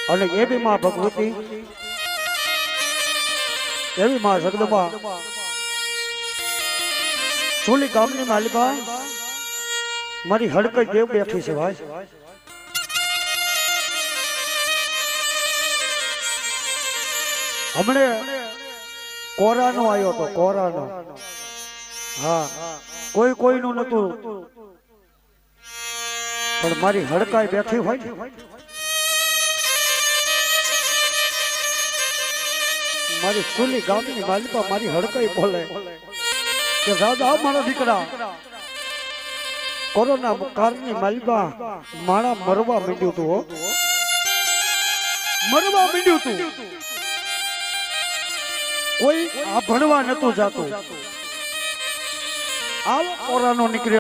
અને એવી માં ભગવતી એવી માં જગદંબા ચૂલી ગામની માલિકા મારી હડકઈ દેવ બેઠી છે ભાઈ હમણે કોરાનો આવ્યો તો કોરાનો હા કોઈ કોઈનું નતું પણ મારી હડકાઈ બેઠી હોય મારી સુલી ગામની માલિકા મારી હડકાઈ બોલે કે દાદા મારા દીકરા કોરોના કાળની માલિકા માણા મરવા માંડ્યું તું મરવા માંડ્યું તું કોઈ આ ભણવા નતું જાતું આવો કોરોનો નીકળ્યો